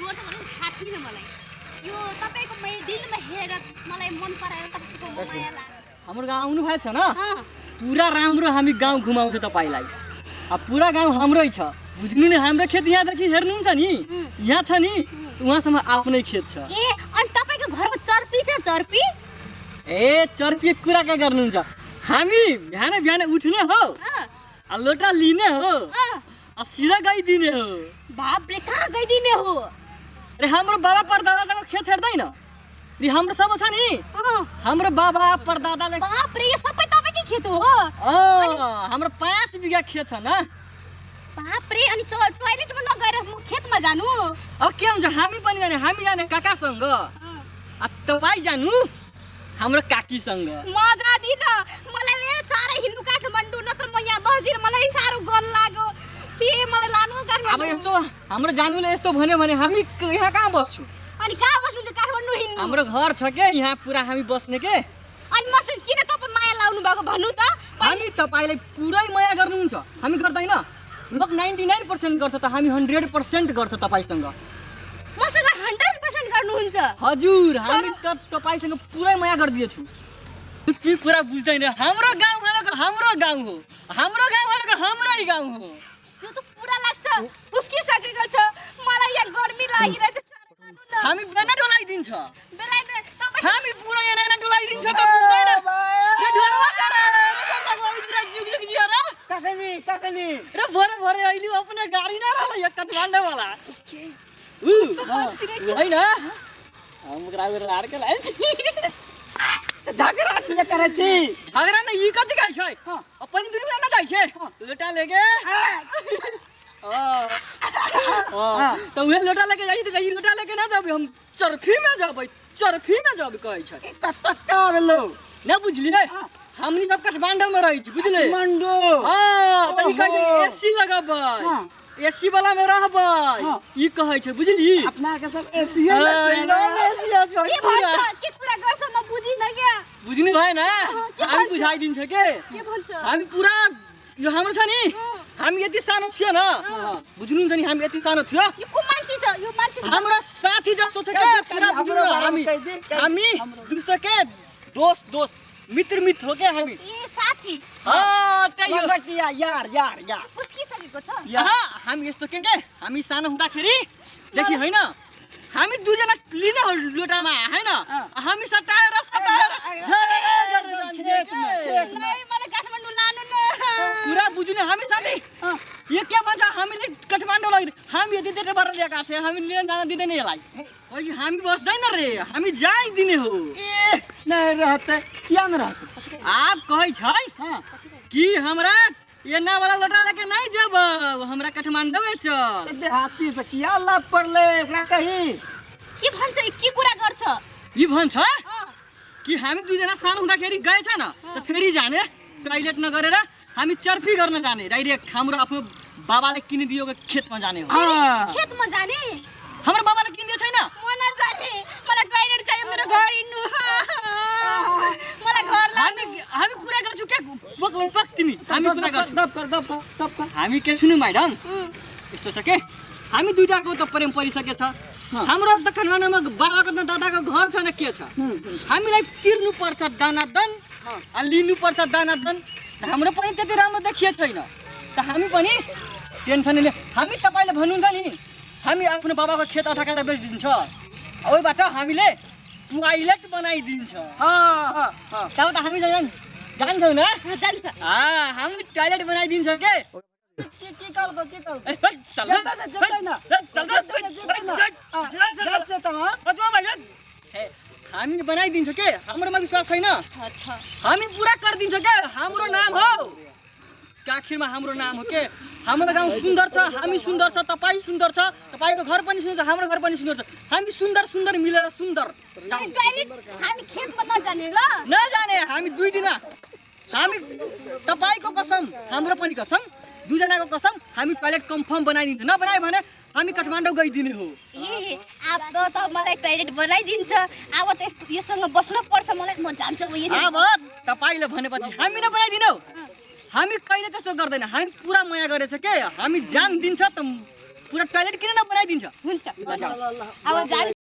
गर्छ भने थाहा थिएन मलाई यो तपाईको मैले दिलमा हेरेर मलाई मन पराएर तपाईको माया लाग्यो हाम्रो गाउँ आउनु भएको छ न पुरा राम्रो हामी गाउँ घुमाउँछ तपाईलाई अब पुरा गाउँ हाम्रै छ बुझ्नु नि हाम्रो खेत यहाँदेखि हेर्नुहुन्छ नि यहाँ छ नि उहाँसम्म आफ्नै खेत छ ए अनि तपाईको घरमा चर्पी छ चर्पी ए चर्पी कुरा के गर्नुहुन्छ हामी बिहान बिहान उठ्ने हो लोटा लिने हो सिधा गइदिने हो बापरे कहाँ गइदिने हो अरे हाम्रो बाबा परदादाको खेत हेर्दैन नि हाम्रो सब छ नि हाम्रो बाबा परदादाले बापरे यो सबै तपाईकै खेत हो हाम्रो 5 बिघा खेत छ न बापरे अनि टोयलेटमा नगएर म खेतमा जानु अब के हुन्छ हामी जाने काकासँग तपाईँ जानु हाम्रो काकीसँग म जादिन मलाई लिएर चारै हिँड्नु काठमाडौँ नत्र म यहाँ बस्दिन मलाई साह्रो गल लाग्यो छि मलाई लानु अब काठमाडौँ यस्तो हाम्रो जानुले यस्तो भन्यो भने हामी यहाँ कहाँ बस्छु अनि कहाँ बस्नु चाहिँ काठमाडौँ हिँड्नु हाम्रो घर छ के यहाँ पुरा हामी बस्ने के अनि मसँग किन तपाईँ माया लाउनु भएको भन्नु त हामी तपाईलाई पुरै माया गर्नुहुन्छ हामी गर्दैन लोक 99% गर्छ त हामी 100% गर्छ तपाईसँग मसँग 100% गर्नुहुन्छ हजुर हामी त तपाईसँग पुरै माया गर्दिएछु त्यो कुरा बुझ्दैन हाम्रो गाउँ भनेको हाम्रो गाउँ हो हाम्रो गाउँ भनेको हाम्रै गाउँ हो त्यो त पुरा लाग्छ उस्किसकेको छ मलाई यहाँ गर्मी लागिरहेछ हामी बेना डोलाइदिन्छ तपाईँ हामी पुरा यहाँ डोलाइदिन्छ त बुझ्दैन यो ढोरवा छ रे काकनी रे भरे अहिले अपने गाडी न रहला एक काठमाडौँ वाला होइन हम ग्राउर लाड के लाइल झगड़ा किया करे छी झगड़ा न ई कथि कहै छै अपन दुनु न जाइ छै लोटा लेके तो उहे लोटा लेके जाइ त कहि लोटा लेके ना जाबे हम चरफी में जाबे कहै छै तक्का भेलो न बुझलिए हमनी सब काठमाडौँ में रहै छी बुझले मंडो त ई कहै छै एसी लगाबै एसी वाला में रहबै ई कहै छै बुझली अपना के सब एसी है के कुरा गर्छ म बुझिन के बुझ्नु भएन हामी बुझाइदिन्छ के भन्छ हामी पुरा यो हाम्रो छ नि हामी यति सानो थियो न बुझ्नुहुन्छ नि हामी यति सानो थियो यो को मान्छे छ यो मान्छे हाम्रो साथी जस्तो छ के पुरा बुझ्नु हामी दुस्तो के दोस्त मित्र हो के हामी ए साथी त्यही हो किया यार उस्किसकेको छ हामी यस्तो के हामी सानो हुँदाखेरि देखि हैन हामी दुईजना लिन लोटामा हैन हामी सटाएर मलाई काठमाडौँ लानु न पुरा बुझ्नु हामी साथी यो के भन्छ हामीले काठमाडौँ लगिन हामी यति धेरै बर ल्याएका छे हामी लिन जान दिँदैन यसलाई पछि हामी बस्दैन रे हामी जाइदिने हो ए नहीं रहते क्या न रहते आप कहै छै कि हमरा एना वाला लोटा लेके नहीं जब हमरा काठमाडौँ चल देहाती से किया लाभ पड़ले एकरा कही के भन्छ के कुरा गर्छ ई भन्छ कि हामी दुईजना सानो हुँदाखेरि गएछ न त फेरि जाने टोयलेट नगरेर हामी चर्फी गर्न जाने डाइरेक्ट हाम्रो आफ्नो बाबाले किनिदिएको खेतमा जाने हो खेतमा जाने हाम्रो बाबाले किनिदिएको छैन म नजाने मलाई टोयलेट चाहियो मेरो घर हिँड्नु मलाई घर हामी कुरा गर्छु के पक तिमी हामी कुरा गर्छु हामी के सुन्नु म्याडम यस्तो छ के हामी दुईटाको त प्रेम परिसकेछ हाम्रो त काठमाडौँमा बाबाको त दादाको घर छ न के छ हामीलाई तिर्नु पर्छ दानादन लिनु पर्छ दानादन हाम्रो पनि त्यति राम्रो देखिए छैन त हामी पनि टेन्सन लिए हामी तपाईले भन्नुहुन्छ नि हामी आफ्नो बाबाको खेत अठाकाटा बेचिदिन्छ ओइबाट हामीले टोयलेट बनाइदिन्छ तब त हामी जान्छौँ न जान्छ हामी टोयलेट बनाइदिन्छ के हामी बनाइदिन्छ के हाम्रोमा विश्वास छैन हामी पुरा गरिदिन्छ के हाम्रो नाम हो आखिरमा हाम्रो नाम हो के हाम्रो गाउँ सुन्दर छ हामी सुन्दर छ तपाईँ सुन्दर छ तपाईको घर पनि सुन्दर छ हाम्रो घर पनि सुन्दर छ हामी सुन्दर मिलेर सुन्दर हामी खेतमा नजाने ल नजाने हामी 2 दिनमा हामी तपाईको कसम हाम्रो पनि कसम दुईजनाको कसम हामी टोयलेट कन्फर्म बनाइदिन्छ नबनाए भने हामी काठमाडौँ गइदिने हो ए अब त मलाई टोयलेट बनाइदिन्छ अब त यससँग बस्न पर्छ मलाई म जान्छु अब तपाईले भनेपछि हामी न बनाइदिनौ हामी कहिले त्यस्तो गर्दैन हामी पुरा माया गरेछ के हामी जान दिन्छ त पुरा टोयलेट किन नबनाइदिन्छ हुन्छ अब जान